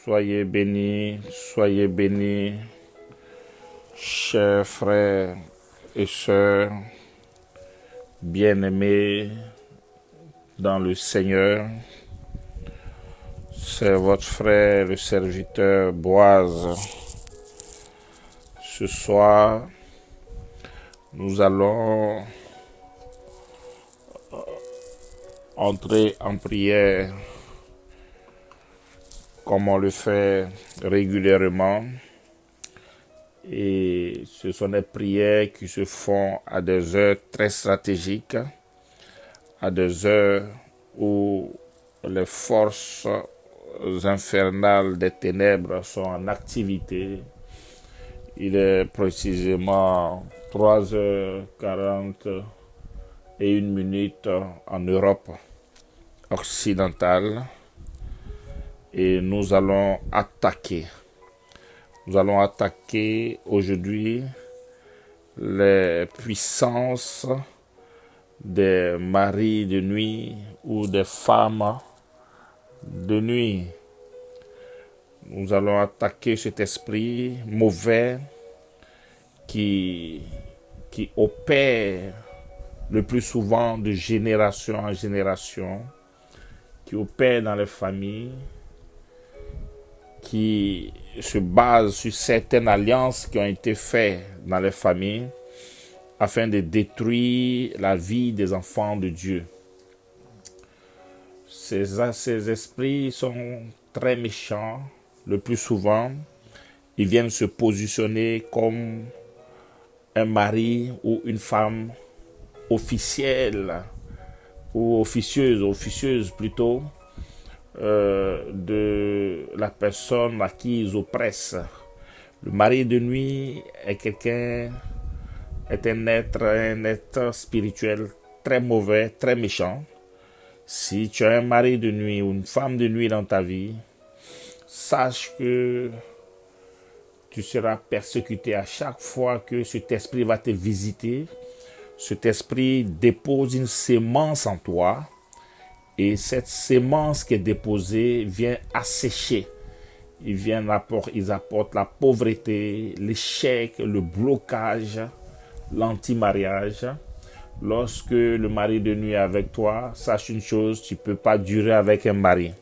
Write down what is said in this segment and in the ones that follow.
soyez bénis, chers frères et sœurs, bien-aimés dans le Seigneur. C'est votre frère, le serviteur Boaz. Ce soir, nous allons entrer en prière comme on le fait régulièrement. Et ce sont des prières qui se font à des heures très stratégiques, à des heures où les forces infernales des ténèbres sont en activité. Il est précisément 3h41 en Europe occidentale. Et nous allons attaquer. Nous allons attaquer aujourd'hui les puissances des maris de nuit ou des femmes de nuit. Nous allons attaquer cet esprit mauvais qui opère le plus souvent de génération en génération, qui opère dans les familles, qui se base sur certaines alliances qui ont été faites dans les familles afin de détruire la vie des enfants de Dieu. Ces esprits sont très méchants. Le plus souvent, ils viennent se positionner comme un mari ou une femme officielle ou officieuse plutôt, de la personne à qui ils oppressent. Le mari de nuit est un être spirituel très mauvais, très méchant. Si tu as un mari de nuit ou une femme de nuit dans ta vie, sache que tu seras persécuté à chaque fois que cet esprit va te visiter. Cet esprit dépose une sémence en toi. Et cette sémence qui est déposée vient assécher. Ils apportent la pauvreté, l'échec, le blocage, l'anti-mariage. Lorsque le mari de nuit est avec toi, sache une chose, tu ne peux pas durer avec un mari.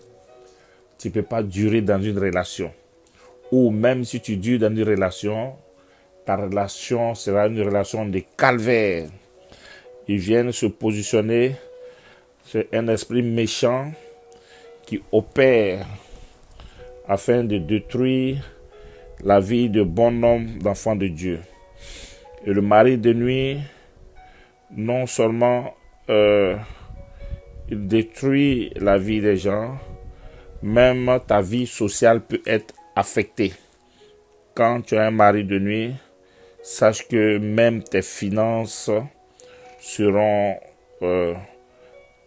Tu ne peux pas durer dans une relation. Ou même si tu dures dans une relation, ta relation sera une relation de calvaire. Ils viennent se positionner. C'est un esprit méchant qui opère afin de détruire la vie de bon homme, d'enfant de Dieu. Et le mari de nuit, non seulement il détruit la vie des gens, même ta vie sociale peut être affectée. Quand tu as un mari de nuit, sache que même tes finances seront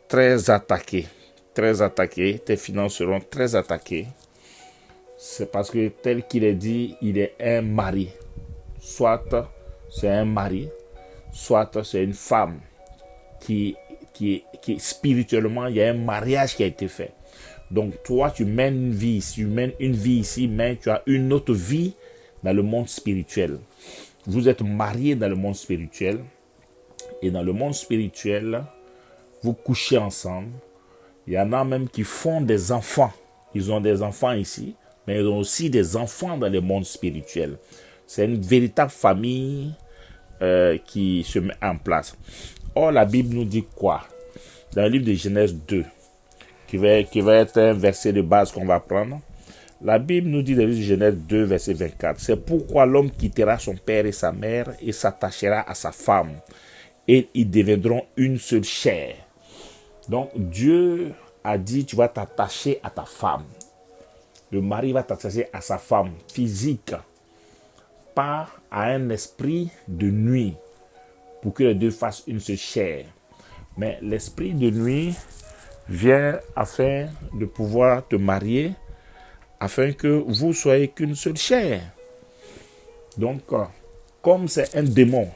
très attaquées. Tes finances seront très attaquées. C'est parce que tel qu'il est dit, il est un mari. Soit c'est un mari, soit c'est une femme qui spirituellement, il y a un mariage qui a été fait. Donc toi, tu mènes une vie ici, mais tu as une autre vie dans le monde spirituel. Vous êtes mariés dans le monde spirituel. Et dans le monde spirituel, vous couchez ensemble. Il y en a même qui font des enfants. Ils ont des enfants ici, mais ils ont aussi des enfants dans le monde spirituel. C'est une véritable famille qui se met en place. Or, la Bible nous dit quoi? Dans le livre de Genèse 2, qui va être un verset de base qu'on va prendre. La Bible nous dit dans le livre de Genèse 2, verset 24. C'est pourquoi l'homme quittera son père et sa mère et s'attachera à sa femme. Et ils deviendront une seule chair. Donc, Dieu a dit, tu vas t'attacher à ta femme. Le mari va t'attacher à sa femme physique, pas à un esprit de nuit, pour que les deux fassent une seule chair. Mais l'esprit de nuit vient afin de pouvoir te marier, afin que vous soyez qu'une seule chair. Donc, comme c'est un démon,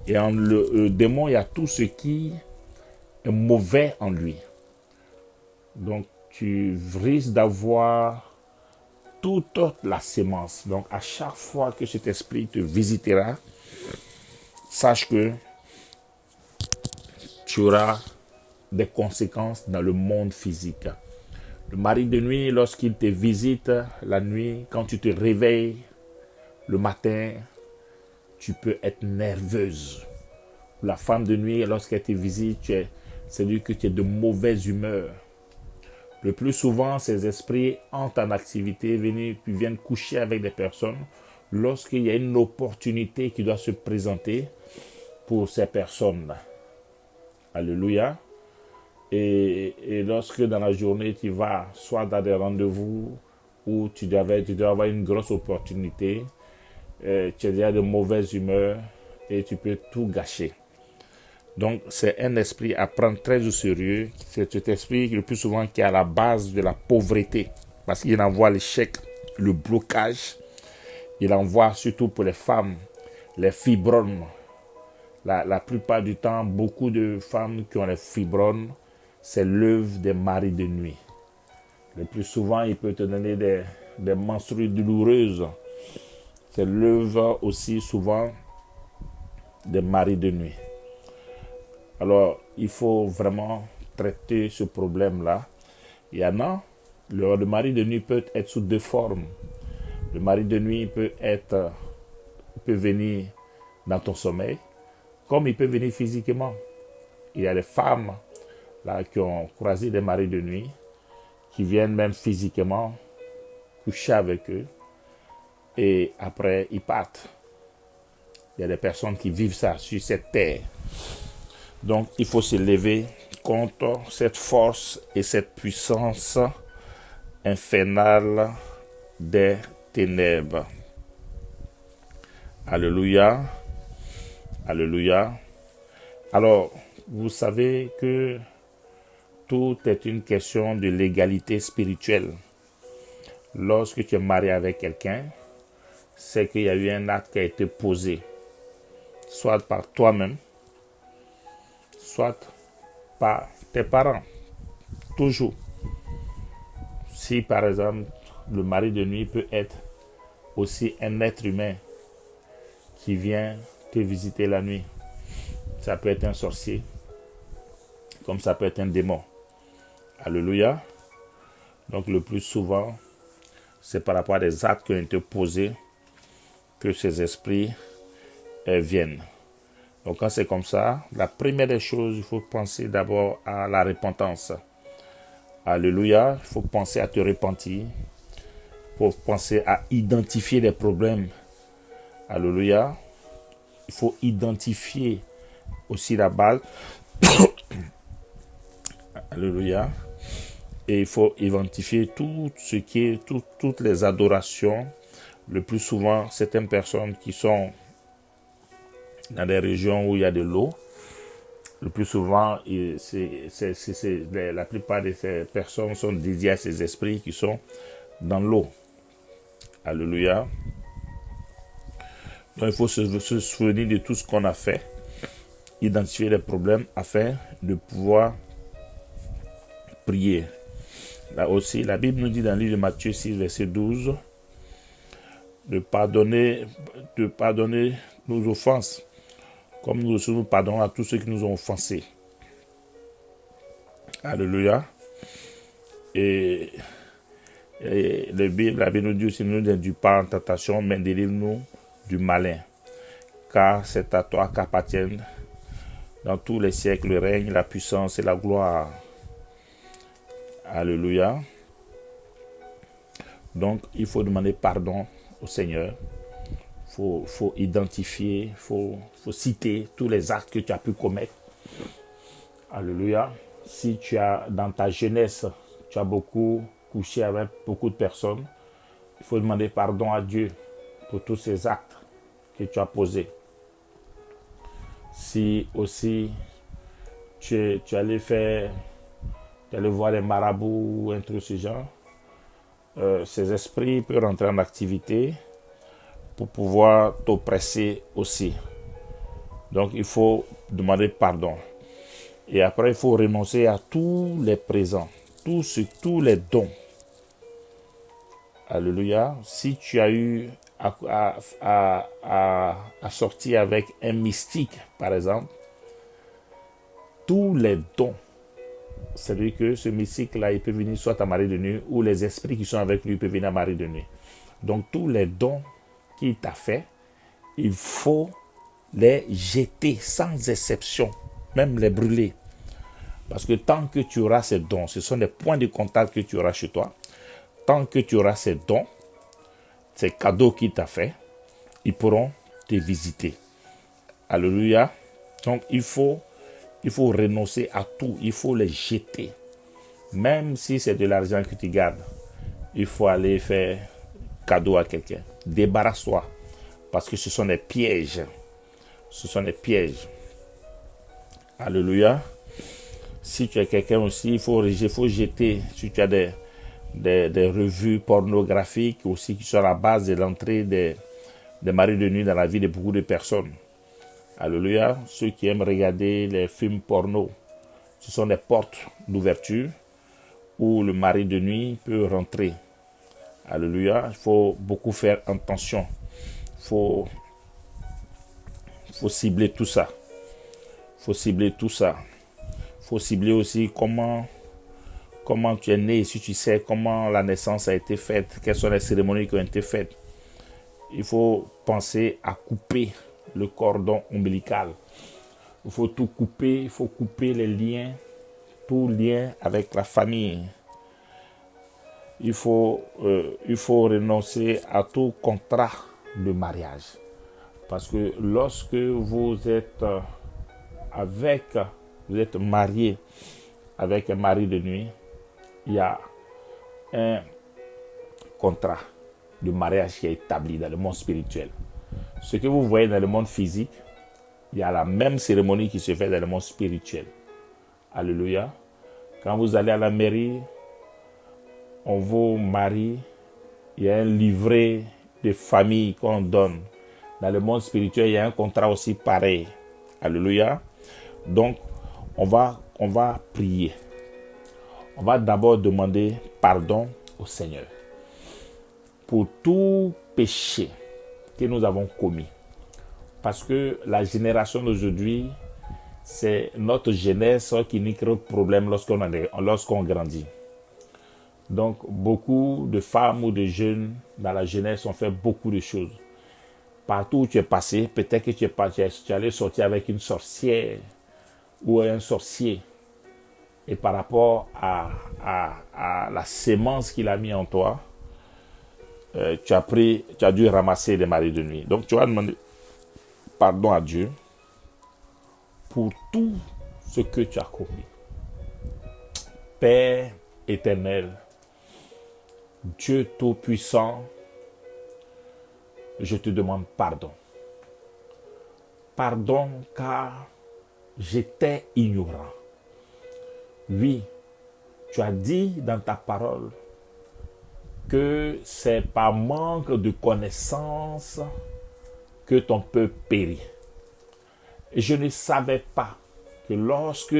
et en le démon, il y a tout ce qui est mauvais en lui. Donc, tu risques d'avoir toute la sémence. Donc, à chaque fois que cet esprit te visitera, sache que tu auras des conséquences dans le monde physique. Le mari de nuit, lorsqu'il te visite la nuit, quand tu te réveilles le matin, tu peux être nerveuse. La femme de nuit, lorsqu'elle te visite, c'est-à-dire que tu es de mauvaise humeur. Le plus souvent, ces esprits entrent en activité, viennent coucher avec des personnes lorsqu'il y a une opportunité qui doit se présenter pour ces personnes-là. Alléluia. Et lorsque dans la journée, tu vas soit dans des rendez-vous où tu dois avoir une grosse opportunité, tu es déjà de mauvaise humeur et tu peux tout gâcher. Donc, c'est un esprit à prendre très au sérieux. C'est cet esprit le plus souvent qui est à la base de la pauvreté. Parce qu'il envoie l'échec, le blocage. Il envoie surtout pour les femmes, les fibromes. La plupart du temps, beaucoup de femmes qui ont les fibromes, c'est l'œuvre des maris de nuit. Le plus souvent, il peut te donner des menstrues douloureuses. C'est l'œuvre aussi souvent des maris de nuit. Alors, il faut vraiment traiter ce problème-là. Il y en a, le mari de nuit peut être sous deux formes. Le mari de nuit peut venir dans ton sommeil, comme il peut venir physiquement. Il y a des femmes là, qui ont croisé des maris de nuit, qui viennent même physiquement coucher avec eux, et après, ils partent. Il y a des personnes qui vivent ça sur cette terre. Donc, il faut se lever contre cette force et cette puissance infernale des ténèbres. Alléluia. Alléluia. Alors, vous savez que tout est une question de l'égalité spirituelle. Lorsque tu es marié avec quelqu'un, c'est qu'il y a eu un acte qui a été posé, soit par toi-même, soit par tes parents. Toujours. Si par exemple, le mari de nuit peut être aussi un être humain qui vient te visiter la nuit. Ça peut être un sorcier, comme ça peut être un démon. Alléluia. Donc le plus souvent, c'est par rapport à des actes qui ont été posés que ces esprits viennent. Donc quand c'est comme ça, la première des choses, il faut penser d'abord à la repentance. Alléluia. Il faut penser à te repentir. Il faut penser à identifier les problèmes. Alléluia. Il faut identifier aussi la base. Alléluia. Et il faut identifier tout ce qui est, toutes les adorations. Le plus souvent, certaines personnes qui sont dans des régions où il y a de l'eau, le plus souvent, la plupart de ces personnes sont dédiées à ces esprits qui sont dans l'eau. Alléluia. Donc, il faut se souvenir de tout ce qu'on a fait, identifier les problèmes afin de pouvoir prier. Là aussi, la Bible nous dit dans le livre de Matthieu 6, verset 12, de pardonner nos offenses, comme nous aussi nous pardonnons à tous ceux qui nous ont offensés. Alléluia. Et la Bible nous dit aussi, ne nous induis pas en tentation, mais délivre-nous du malin. Car c'est à toi qu'appartiennent dans tous les siècles le règne, la puissance et la gloire. Alléluia. Donc, il faut demander pardon au Seigneur. Faut identifier, faut citer tous les actes que tu as pu commettre. Alléluia. Si tu as, dans ta jeunesse, tu as beaucoup couché avec beaucoup de personnes, il faut demander pardon à Dieu pour tous ces actes que tu as posés. Si aussi tu allais voir les marabouts ou un truc de ce genre, ces esprits peuvent rentrer en activité pour pouvoir t'oppresser aussi. Donc il faut demander pardon. Et après, il faut renoncer à tous les présents, tous les dons Alléluia. Si tu as eu à sortir avec un mystique, par exemple, tous les dons, c'est-à-dire que ce mystique-là, il peut venir soit à Marie de nuit, ou les esprits qui sont avec lui peuvent venir à Marie de nuit. Donc tous les dons qu'il t'a fait, il faut les jeter sans exception, même les brûler. Parce que tant que tu auras ces dons, ce sont des points de contact que tu auras chez toi. Tant que tu auras ces dons, ces cadeaux qu'il t'a fait, ils pourront te visiter. Alléluia. Donc il faut renoncer à tout, il faut les jeter. Même si c'est de l'argent que tu gardes, il faut aller faire cadeau à quelqu'un. Débarrasse-toi. Parce que ce sont des pièges. Ce sont des pièges. Alléluia. Si tu es quelqu'un aussi, il faut jeter. Si tu as des revues pornographiques aussi qui sont à la base de l'entrée des maris de nuit dans la vie de beaucoup de personnes. Alléluia. Ceux qui aiment regarder les films porno, ce sont des portes d'ouverture où le mari de nuit peut rentrer. Alléluia. Il faut beaucoup faire attention. Il faut cibler tout ça. Il faut cibler tout ça. Il faut cibler aussi comment tu es né, si tu sais comment la naissance a été faite, quelles sont les cérémonies qui ont été faites. Il faut penser à couper le cordon ombilical. Il faut tout couper, il faut couper les liens, tout lien avec la famille. Il faut renoncer à tout contrat de mariage. Parce que lorsque vous êtes marié avec un mari de nuit, il y a un contrat de mariage qui est établi dans le monde spirituel. Ce que vous voyez dans le monde physique, il y a la même cérémonie qui se fait dans le monde spirituel. Alléluia. Quand vous allez à la mairie, on vous marie, il y a un livret de famille qu'on donne. Dans le monde spirituel, il y a un contrat aussi pareil. Alléluia. Donc, on va prier. On va d'abord demander pardon au Seigneur pour tout péché que nous avons commis. Parce que la génération d'aujourd'hui, c'est notre jeunesse qui nous crée problème lorsqu'on grandit. Donc, beaucoup de femmes ou de jeunes dans la jeunesse ont fait beaucoup de choses. Partout où tu es passé, peut-être que tu allais sortir avec une sorcière ou un sorcier. Et par rapport à la sémence qu'il a mis en toi, tu as dû ramasser des maris de nuit. Donc, tu vas demander pardon à Dieu pour tout ce que tu as commis. Père éternel, Dieu Tout-Puissant, je te demande pardon. Pardon car j'étais ignorant. Oui, tu as dit dans ta parole que c'est par manque de connaissance que ton peuple périt. Et je ne savais pas que lorsque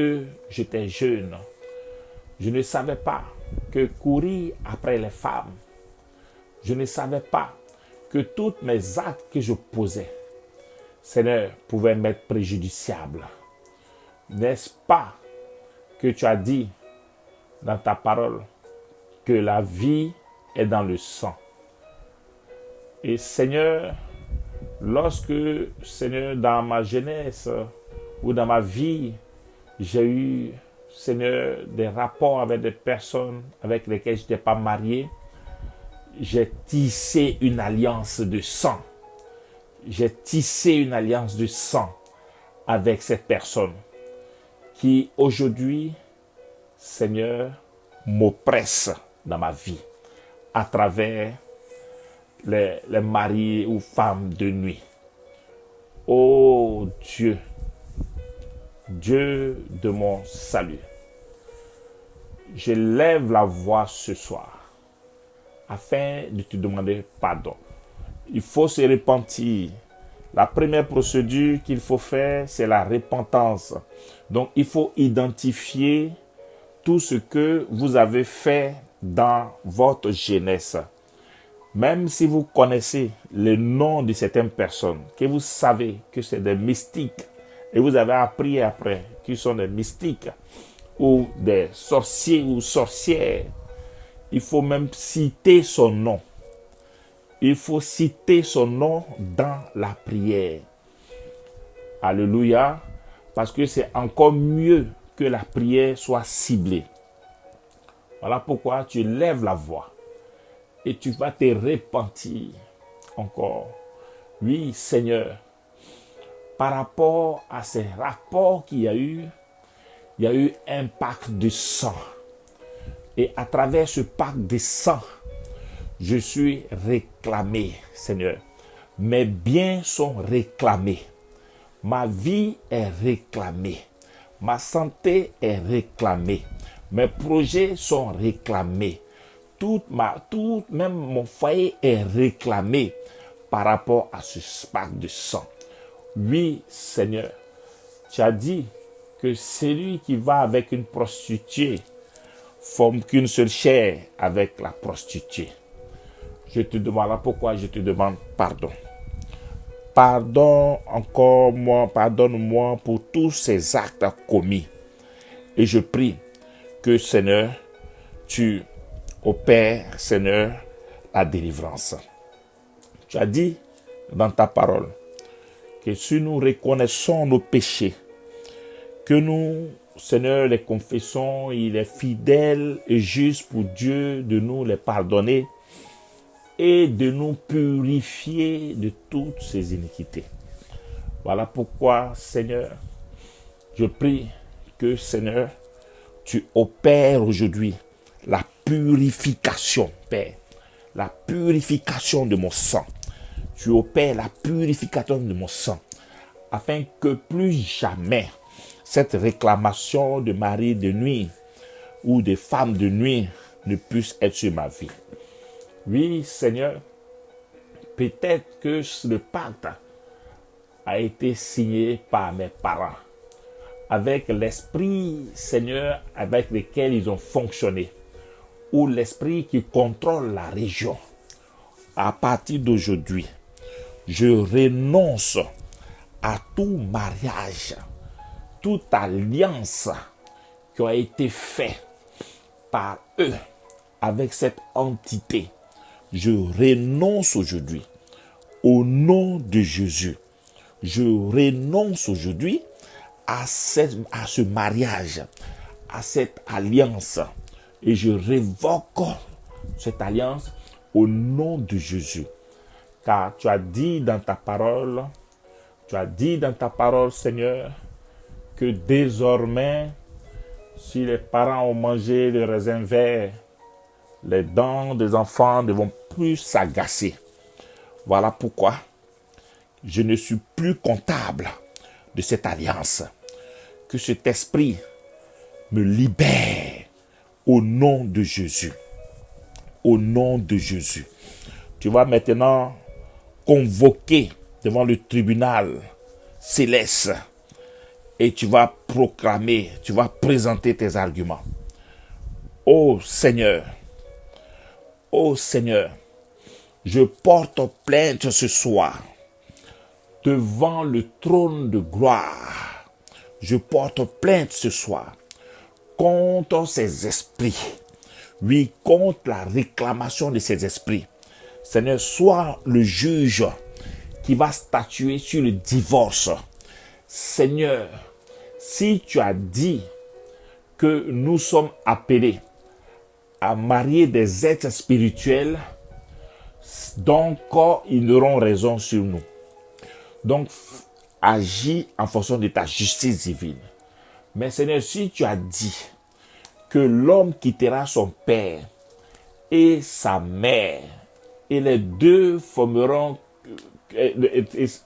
j'étais jeune, je ne savais pas que courir après les femmes, je ne savais pas que tous mes actes que je posais, Seigneur, pouvaient m'être préjudiciables. N'est-ce pas que tu as dit dans ta parole que la vie est dans le sang? Et Seigneur, lorsque, Seigneur, dans ma jeunesse ou dans ma vie, j'ai eu, Seigneur, des rapports avec des personnes avec lesquelles je n'étais pas marié, j'ai tissé une alliance de sang. J'ai tissé une alliance de sang avec cette personne qui aujourd'hui, Seigneur, m'oppresse dans ma vie à travers les maris ou femmes de nuit. Oh Dieu, Dieu de mon salut, je lève la voix ce soir afin de te demander pardon. Il faut se repentir. La première procédure qu'il faut faire, c'est la repentance. Donc, il faut identifier tout ce que vous avez fait dans votre jeunesse. Même si vous connaissez le nom de certaines personnes, que vous savez que c'est des mystiques, et vous avez appris après qu'ils sont des mystiques, ou des sorciers ou sorcières, il faut même citer son nom. Il faut citer son nom dans la prière. Alléluia. Parce que c'est encore mieux que la prière soit ciblée. Voilà pourquoi tu lèves la voix et tu vas te repentir encore. Oui, Seigneur, par rapport à ces rapports qu'il y a eu un pacte de sang. Et à travers ce pacte de sang, je suis réclamé, Seigneur. Mes biens sont réclamés. Ma vie est réclamée. Ma santé est réclamée. Mes projets sont réclamés. Même mon foyer est réclamé par rapport à ce pacte de sang. Oui, Seigneur, tu as dit que celui qui va avec une prostituée forme qu'une seule chair avec la prostituée. Je te demande pourquoi je te demande pardon. Pardonne-moi pour tous ces actes commis. Et je prie que, Seigneur, tu opères, Seigneur, la délivrance. Tu as dit dans ta parole que si nous reconnaissons nos péchés, que nous, Seigneur, les confessons, il est fidèle et juste pour Dieu de nous les pardonner et de nous purifier de toutes ces iniquités. Voilà pourquoi, Seigneur, je prie que, Seigneur, tu opères aujourd'hui la purification, Père, la purification de mon sang. Tu opères la purification de mon sang, afin que plus jamais cette réclamation de mari de nuit ou de femme de nuit ne puisse être sur ma vie. Oui, Seigneur, peut-être que le pacte a été signé par mes parents, avec l'esprit, Seigneur, avec lequel ils ont fonctionné, ou l'esprit qui contrôle la région. À partir d'aujourd'hui, je renonce à tout mariage, toute alliance qui a été faite par eux avec cette entité. Je renonce aujourd'hui au nom de Jésus. Je renonce aujourd'hui à ce mariage, à cette alliance. Et je révoque cette alliance au nom de Jésus. Car tu as dit dans ta parole, Seigneur, que désormais, si les parents ont mangé le raisin vert, les dents des enfants ne vont plus s'agacer. Voilà pourquoi je ne suis plus comptable de cette alliance. Que cet esprit me libère au nom de Jésus. Au nom de Jésus. Tu vas maintenant convoquer devant le tribunal céleste et tu vas proclamer, tu vas présenter tes arguments. Ô Seigneur, je porte plainte ce soir devant le trône de gloire. Je porte plainte ce soir contre ces esprits. Oui, contre la réclamation de ces esprits. Seigneur, sois le juge qui va statuer sur le divorce. Seigneur, si tu as dit que nous sommes appelés à marier des êtres spirituels, donc ils auront raison sur nous. Donc, agis en fonction de ta justice divine. Mais Seigneur, si tu as dit que l'homme quittera son père et sa mère, et les deux formeront,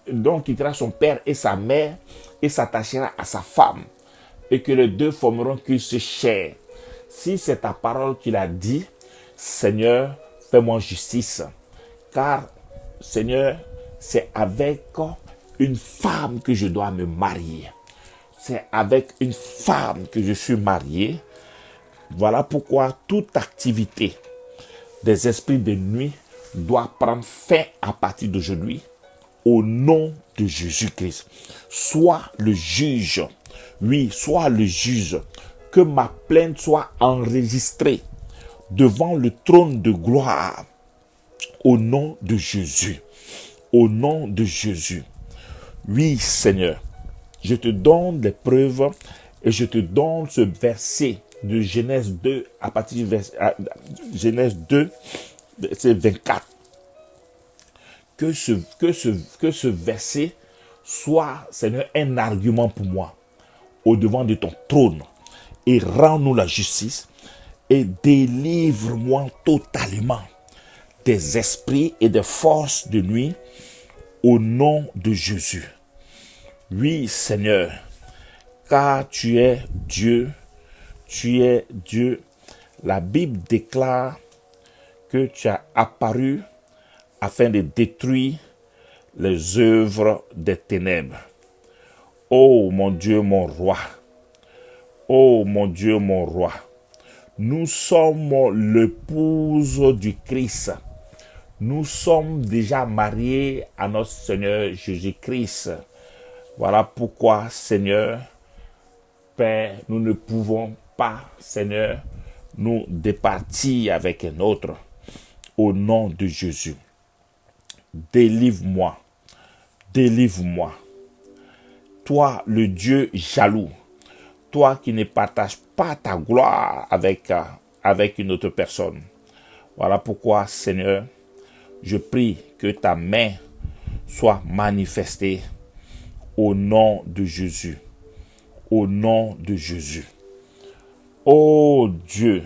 donc quittera son père et sa mère, et s'attachera à sa femme, et que les deux formeront qu'une seule chair. Si c'est ta parole qu'il a dit, Seigneur, fais-moi justice. Car, Seigneur, c'est avec une femme que je dois me marier. C'est avec une femme que je suis marié. Voilà pourquoi toute activité des esprits de nuit doit prendre fin à partir d'aujourd'hui au nom de Jésus-Christ. Sois le juge. Oui, sois le juge. Que ma plainte soit enregistrée devant le trône de gloire au nom de Jésus. Au nom de Jésus. Oui, Seigneur, je te donne les preuves et je te donne ce verset de Genèse 2 à partir de Genèse 2, verset 24. Que ce verset soit, Seigneur, un argument pour moi au devant de ton trône, et rends-nous la justice et délivre-moi totalement des esprits et des forces de nuit au nom de Jésus. Oui, Seigneur, car tu es Dieu, tu es Dieu. La Bible déclare que tu as apparu afin de détruire les œuvres des ténèbres. Oh mon Dieu, mon roi. Oh mon Dieu, mon roi. Nous sommes l'épouse du Christ. Nous sommes déjà mariés à notre Seigneur Jésus-Christ. Voilà pourquoi, Seigneur, Père, nous ne pouvons pas, Seigneur, nous départir avec un autre. Au nom de Jésus. Délivre-moi. Délivre-moi. Toi, le Dieu jaloux. Toi qui ne partages pas ta gloire avec une autre personne. Voilà pourquoi, Seigneur, je prie que ta main soit manifestée au nom de Jésus. Au nom de Jésus. Oh Dieu,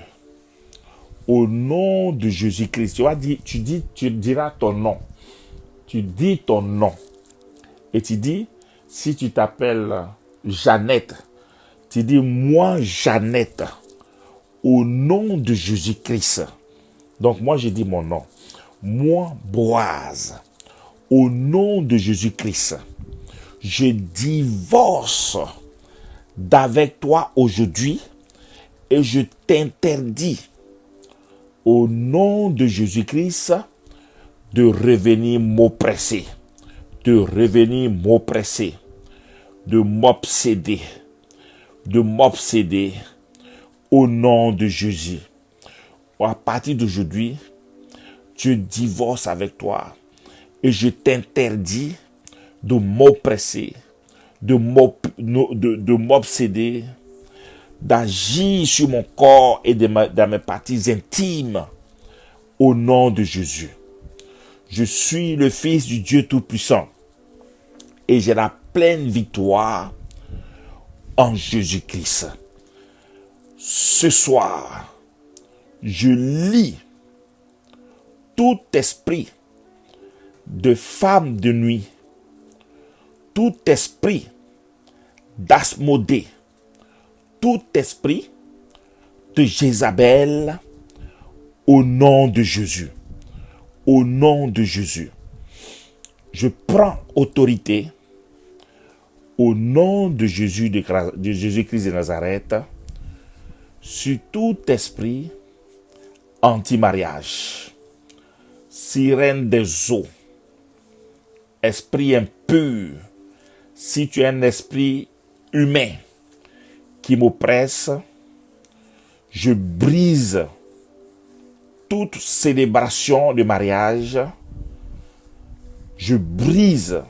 au nom de Jésus-Christ. Tu diras ton nom. Tu dis ton nom. Et tu dis, si tu t'appelles Jeannette, tu dis, moi Jeannette, au nom de Jésus-Christ. Donc moi je dis mon nom. Moi Boaz, au nom de Jésus-Christ, je divorce d'avec toi aujourd'hui et je t'interdis au nom de Jésus-Christ de revenir m'oppresser, de revenir m'oppresser, de m'obséder au nom de Jésus. À partir d'aujourd'hui, je divorce avec toi et je t'interdis de m'oppresser, de m'obséder, d'agir sur mon corps et dans mes parties intimes au nom de Jésus. Je suis le Fils du Dieu Tout-Puissant et j'ai la pleine victoire en Jésus-Christ. Ce soir, je lis tout esprit de femme de nuit, tout esprit d'Asmodée, tout esprit de Jézabel au nom de Jésus. Au nom de Jésus. Je prends autorité au nom de Jésus de Jésus-Christ de Nazareth sur tout esprit anti-mariage, sirène des eaux, esprit impur. Si tu es un esprit humain qui m'oppresse, je brise toute célébration de mariage. Je brise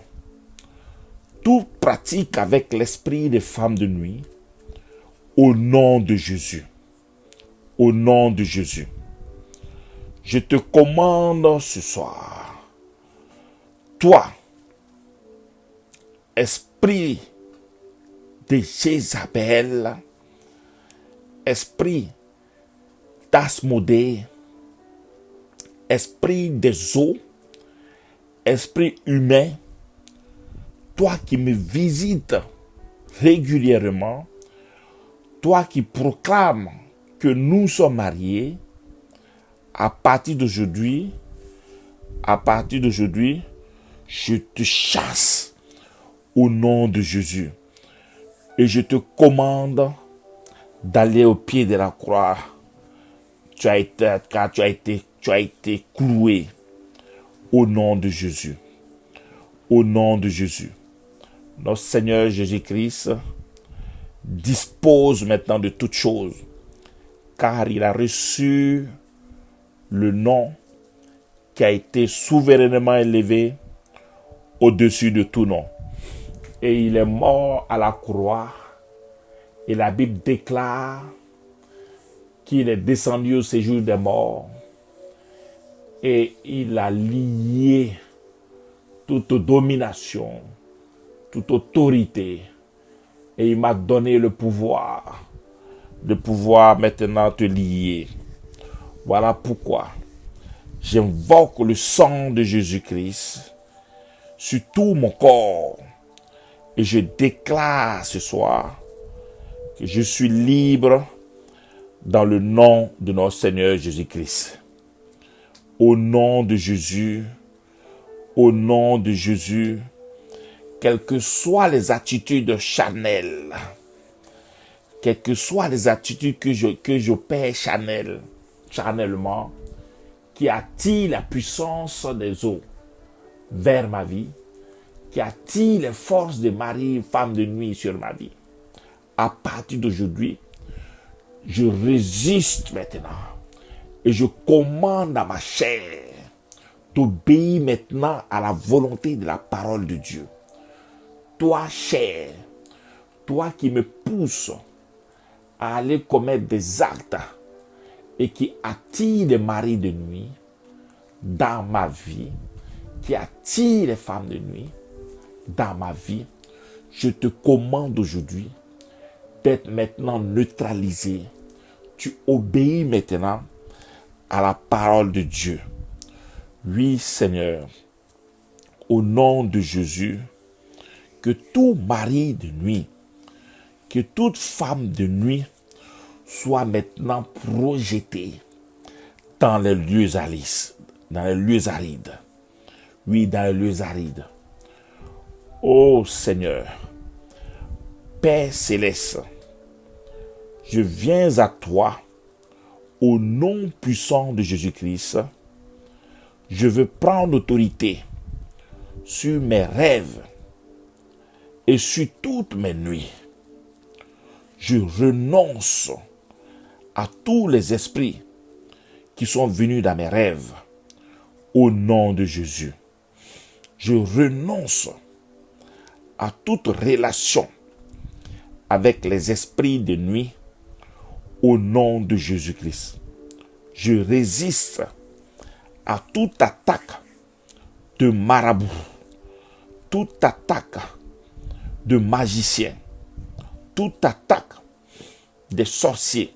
toute pratique avec l'esprit des femmes de nuit au nom de Jésus. Au nom de Jésus. Je te commande ce soir, toi, esprit de Jézabel, esprit d'Asmodée, esprit des eaux, esprit humain, toi qui me visites régulièrement, toi qui proclames que nous sommes mariés, à partir d'aujourd'hui, je te chasse au nom de Jésus. Et je te commande d'aller au pied de la croix. Tu as été cloué. Au nom de Jésus. Au nom de Jésus. Notre Seigneur Jésus-Christ dispose maintenant de toutes choses, car il a reçu le nom qui a été souverainement élevé au-dessus de tout nom. Et il est mort à la croix. Et la Bible déclare qu'il est descendu au séjour des morts. Et il a lié toute domination, toute autorité. Et il m'a donné le pouvoir de pouvoir maintenant te lier. Voilà pourquoi j'invoque le sang de Jésus-Christ sur tout mon corps. Et je déclare ce soir que je suis libre dans le nom de notre Seigneur Jésus-Christ. Au nom de Jésus, au nom de Jésus, quelles que soient les attitudes charnelles, quelles que soient les attitudes que j'opère charnellement, qui attirent la puissance des eaux vers ma vie, qui attirent les forces de mari, femme de nuit sur ma vie. À partir d'aujourd'hui, je résiste maintenant et je commande à ma chair d'obéir maintenant à la volonté de la parole de Dieu. Toi, chair, toi qui me pousses à aller commettre des actes et qui attire les maris de nuit dans ma vie, qui attire les femmes de nuit dans ma vie, je te commande aujourd'hui d'être maintenant neutralisé. Tu obéis maintenant à la parole de Dieu. Oui, Seigneur, au nom de Jésus, que tout mari de nuit, que toute femme de nuit soit maintenant projetée dans les lieux arides. Oui, dans les lieux arides. Ô Seigneur, Père céleste, je viens à toi au nom puissant de Jésus-Christ. Je veux prendre autorité sur mes rêves et sur toutes mes nuits. Je renonce à tous les esprits qui sont venus dans mes rêves au nom de Jésus. Je renonce à toute relation avec les esprits de nuit au nom de Jésus-Christ. Je résiste à toute attaque de marabout, toute attaque de magicien, toute attaque des sorciers,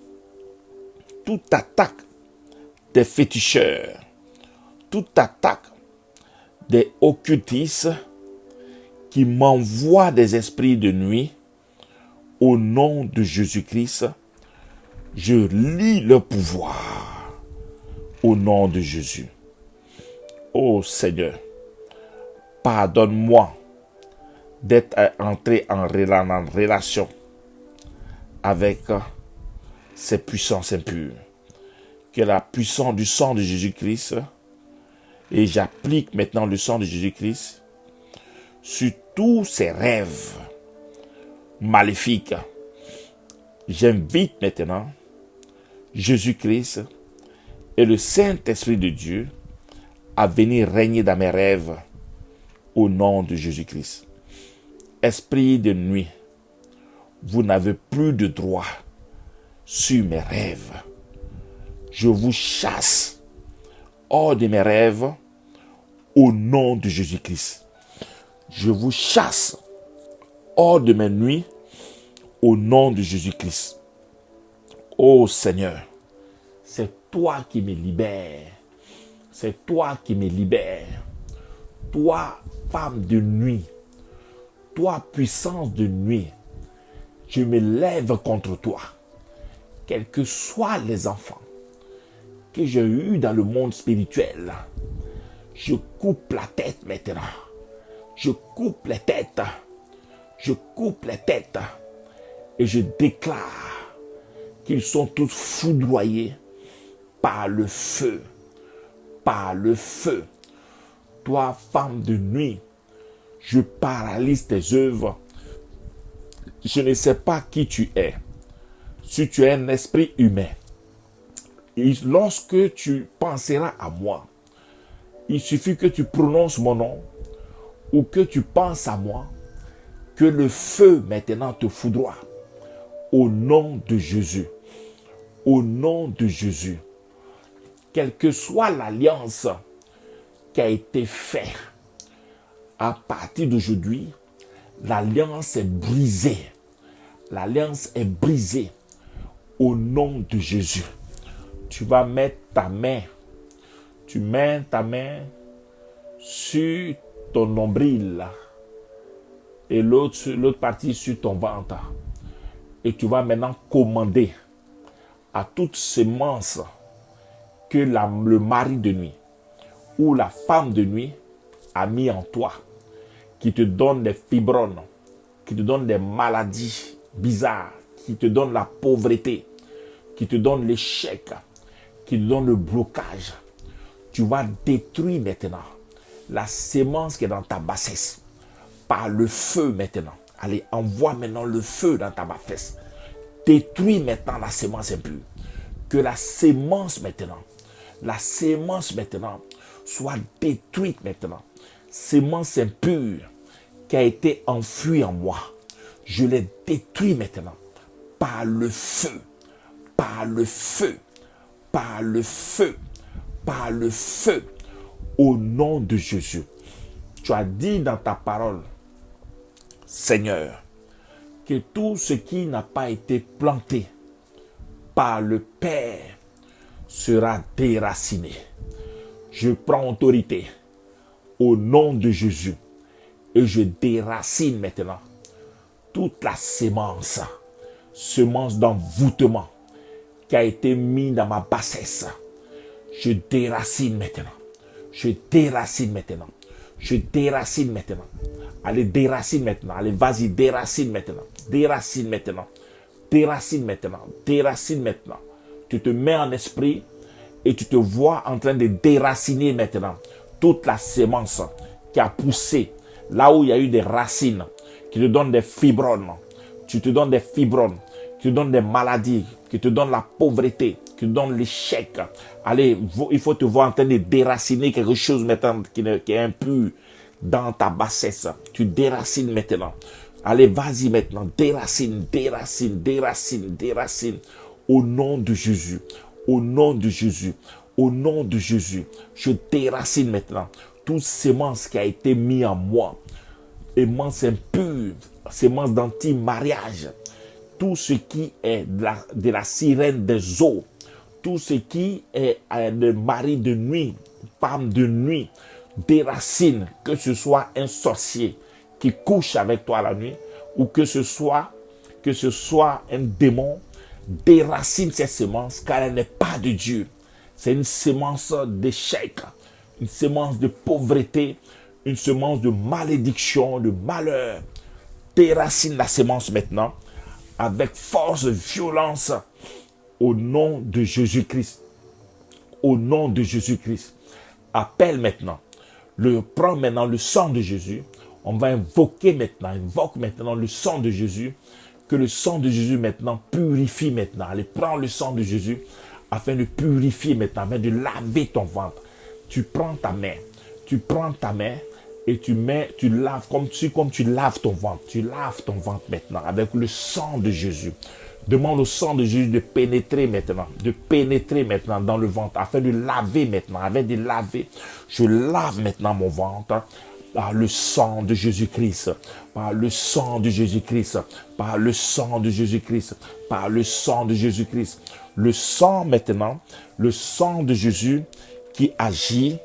toute attaque des féticheurs, toute attaque des occultistes qui m'envoient des esprits de nuit. Au nom de Jésus-Christ, je lie le pouvoir au nom de Jésus. Ô Seigneur, pardonne-moi d'être entré en relation avec ces puissances impures. Que la puissance du sang de Jésus-Christ, et j'applique maintenant le sang de Jésus-Christ sur tous ces rêves maléfiques. J'invite maintenant Jésus-Christ et le Saint-Esprit de Dieu à venir régner dans mes rêves au nom de Jésus-Christ. Esprit de nuit, vous n'avez plus de droit sur mes rêves. Je vous chasse hors de mes rêves au nom de Jésus-Christ. Je vous chasse hors de mes nuits au nom de Jésus-Christ. Ô Seigneur, c'est toi qui me libères. C'est toi qui me libères. Toi, femme de nuit, toi, puissance de nuit, je me lève contre toi. Quels que soient les enfants que j'ai eus dans le monde spirituel, je coupe la tête maintenant. Je coupe les têtes. Je coupe les têtes. Et je déclare qu'ils sont tous foudroyés par le feu. Par le feu. toi, femme de nuit, je paralyse tes œuvres. Je ne sais pas qui tu es. Si tu es un esprit humain, et lorsque tu penseras à moi, il suffit que tu prononces mon nom ou que tu penses à moi, que le feu maintenant te foudroie. Au nom de Jésus. Au nom de Jésus. Quelle que soit l'alliance qui a été faite, à partir d'aujourd'hui, l'alliance est brisée. L'alliance est brisée. Au nom de Jésus. Tu vas mettre ta main. Tu mets ta main sur ton nombril et l'autre partie sur ton ventre. Et tu vas maintenant commander à toute semence que le mari de nuit ou la femme de nuit a mis en toi, qui te donne des fibromes, qui te donne des maladies bizarres, qui te donne la pauvreté, qui te donne l'échec, qui te donne le blocage. Tu vas détruire maintenant la sémence qui est dans ta bassesse par le feu maintenant. Allez, envoie maintenant le feu dans ta bassesse. Détruis maintenant la sémence impure. Que la sémence maintenant soit détruite maintenant. Sémence impure qui a été enfouie en moi, je les détruis maintenant par le feu, par le feu, par le feu, par le feu, au nom de Jésus. Tu as dit dans ta parole, Seigneur, que tout ce qui n'a pas été planté par le Père sera déraciné. Je prends autorité au nom de Jésus et je déracine maintenant toute la semence d'envoûtement qui a été mise dans ma bassesse. Je déracine maintenant. Je déracine maintenant. Je déracine maintenant. Allez, déracine maintenant. Allez, vas-y, déracine maintenant. Déracine maintenant. Déracine maintenant. Déracine maintenant. Tu te mets en esprit et tu te vois en train de déraciner maintenant toute la semence qui a poussé là où il y a eu des racines qui te donnent des fibromes. Tu te donnes des fibromes, qui te donnent des maladies, qui te donnent la pauvreté, qui te donnent l'échec. Allez, il faut te voir en train de déraciner quelque chose maintenant qui est impur dans ta bassesse. Tu déracines maintenant. Allez, vas-y maintenant. Déracine, déracine, déracine, déracine. Au nom de Jésus. Au nom de Jésus. Au nom de Jésus. Je déracine maintenant toute sémence qui a été mise en moi. Sémence impure. Sémence d'anti-mariage. Tout ce qui est de la sirène des eaux. Tout ce qui est de mari de nuit, femme de nuit, déracine, que ce soit un sorcier qui couche avec toi la nuit, ou que ce soit un démon, déracine cette semence, car elle n'est pas de Dieu. C'est une semence d'échec, une semence de pauvreté, une semence de malédiction, de malheur. Déracine la semence maintenant, avec force, violence, au nom de Jésus-Christ. Au nom de Jésus-Christ. Appelle maintenant. Prends maintenant le sang de Jésus. On va invoque maintenant le sang de Jésus. Que le sang de Jésus maintenant purifie maintenant. Allez, prends le sang de Jésus afin de purifier maintenant, afin de laver ton ventre. Tu prends ta main et tu laves comme tu laves ton ventre. Tu laves ton ventre maintenant avec le sang de Jésus. Demande au sang de Jésus de pénétrer maintenant dans le ventre, afin de laver maintenant, afin de laver. Je lave maintenant mon ventre par le sang de Jésus-Christ, par le sang de Jésus-Christ, par le sang de Jésus-Christ, par le sang de Jésus-Christ. Le sang maintenant, le sang de Jésus qui agit,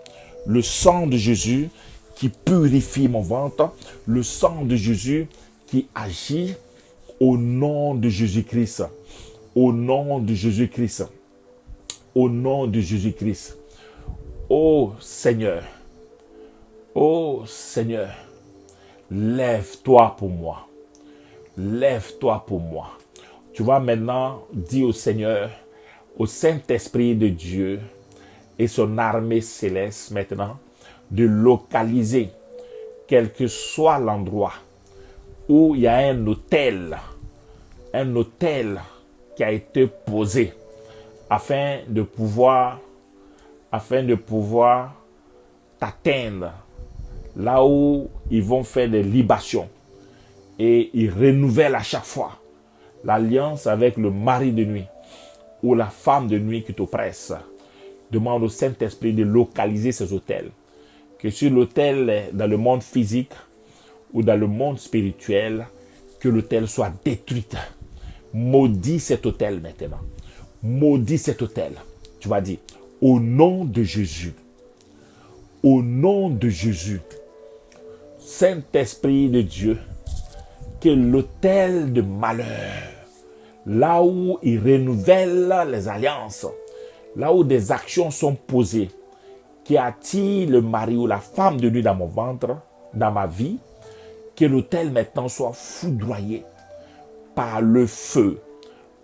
le sang de Jésus qui purifie mon ventre, le sang de Jésus qui agit. Au nom de Jésus-Christ, au nom de Jésus-Christ, au nom de Jésus-Christ. Oh Seigneur, lève-toi pour moi. Lève-toi pour moi. Tu vas maintenant dire au Seigneur, au Saint-Esprit de Dieu et son armée céleste maintenant, de localiser, quel que soit l'endroit où il y a un autel qui a été posé afin de pouvoir t'atteindre, là où ils vont faire des libations et ils renouvellent à chaque fois l'alliance avec le mari de nuit ou la femme de nuit qui t'oppresse. Demande au Saint-Esprit de localiser ces autels. Que sur l'autel dans le monde physique ou dans le monde spirituel, que l'autel soit détruit. Maudis cet autel maintenant. Maudis cet autel. Tu vas dire, au nom de Jésus, au nom de Jésus, Saint-Esprit de Dieu, que l'autel de malheur, là où il renouvelle les alliances, là où des actions sont posées, qui attirent le mari ou la femme de nuit dans mon ventre, dans ma vie, que l'autel maintenant soit foudroyé par le feu,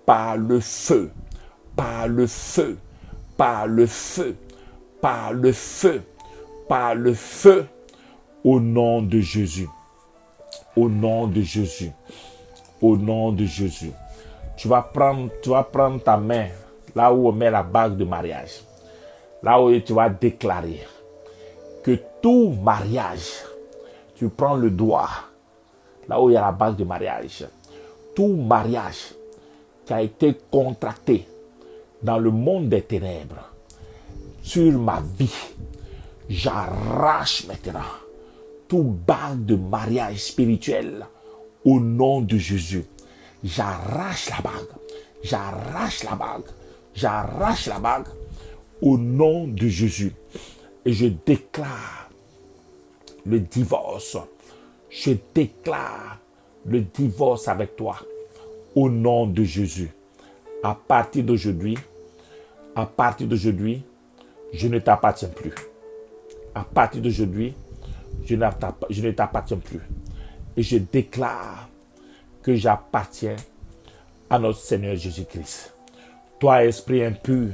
par le feu, par le feu, par le feu, par le feu, par le feu, au nom de Jésus, au nom de Jésus, au nom de Jésus. Tu vas prendre ta main, là où on met la bague de mariage, là où tu vas déclarer que tout mariage, tu prends le doigt, là où il y a la bague de mariage, tout mariage qui a été contracté dans le monde des ténèbres, sur ma vie, j'arrache maintenant tout bague de mariage spirituel au nom de Jésus. J'arrache la bague, j'arrache la bague, j'arrache la bague au nom de Jésus. Et je déclare le divorce. Je déclare le divorce avec toi au nom de Jésus. À partir d'aujourd'hui, je ne t'appartiens plus. À partir d'aujourd'hui, je ne t'appartiens plus. Et je déclare que j'appartiens à notre Seigneur Jésus-Christ. Toi, esprit impur,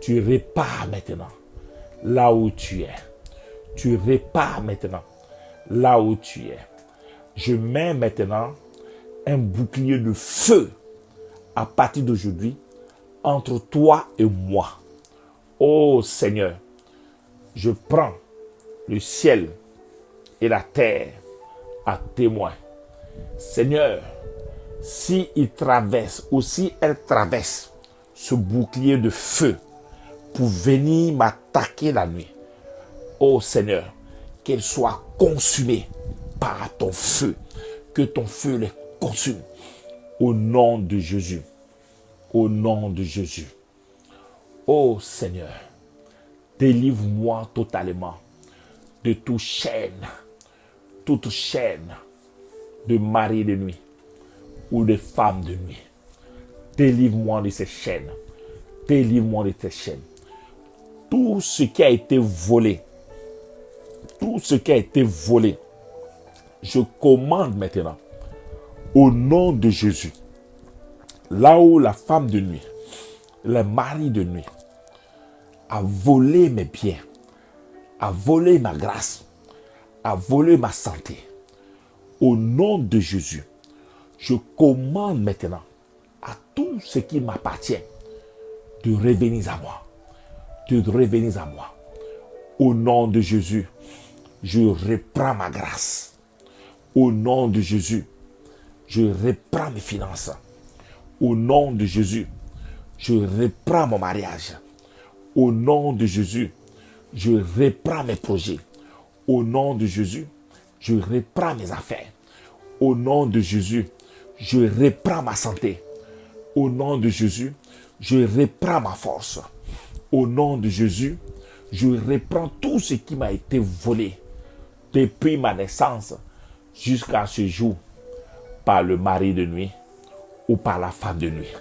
tu répares maintenant là où tu es. Tu répares maintenant là où tu es. Je mets maintenant un bouclier de feu à partir d'aujourd'hui entre toi et moi. Oh Seigneur, je prends le ciel et la terre à témoin. Seigneur, si il traverse ou si elle traverse ce bouclier de feu pour venir m'attaquer la nuit, oh Seigneur, qu'elle soit consumée par ton feu, que ton feu les consume au nom de Jésus, au nom de Jésus. Oh Seigneur, délivre-moi totalement de toute chaîne de mari de nuit ou de femme de nuit. Délivre-moi de ces chaînes. Délivre-moi de ces chaînes. Tout ce qui a été volé, je commande maintenant, au nom de Jésus, là où la femme de nuit, le mari de nuit, a volé mes biens, a volé ma grâce, a volé ma santé, au nom de Jésus, je commande maintenant à tout ce qui m'appartient de revenir à moi. De revenir à moi. Au nom de Jésus, je reprends ma grâce. Au nom de Jésus, je reprends mes finances. Au nom de Jésus, je reprends mon mariage. Au nom de Jésus, je reprends mes projets. Au nom de Jésus, je reprends mes affaires. Au nom de Jésus, je reprends ma santé. Au nom de Jésus, je reprends ma force. Au nom de Jésus, je reprends tout ce qui m'a été volé depuis ma naissance jusqu'à ce jour par le mari de nuit ou par la femme de nuit.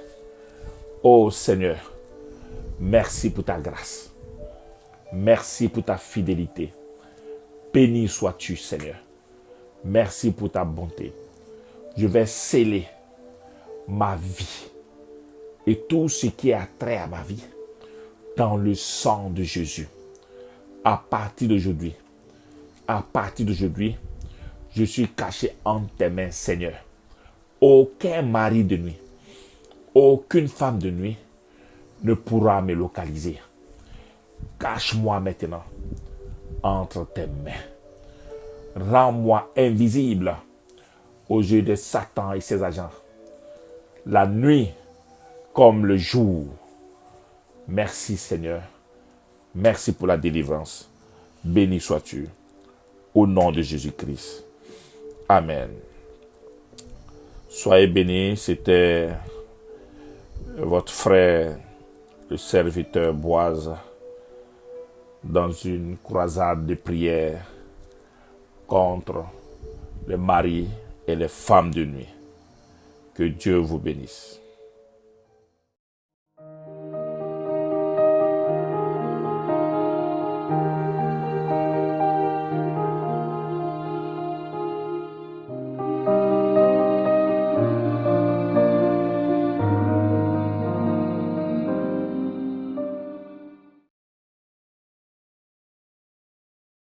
Oh Seigneur, merci pour ta grâce. Merci pour ta fidélité. Béni sois-tu, Seigneur. Merci pour ta bonté. Je vais sceller ma vie et tout ce qui a trait à ma vie dans le sang de Jésus. À partir d'aujourd'hui, À partir d'aujourd'hui, je suis caché entre tes mains, Seigneur. Aucun mari de nuit, aucune femme de nuit ne pourra me localiser. Cache-moi maintenant entre tes mains. Rends-moi invisible aux yeux de Satan et ses agents. La nuit comme le jour. Merci Seigneur. Merci pour la délivrance. Béni sois-tu. Au nom de Jésus-Christ. Amen. Soyez bénis. C'était votre frère, le serviteur Boise, dans une croisade de prière contre les maris et les femmes de nuit. Que Dieu vous bénisse.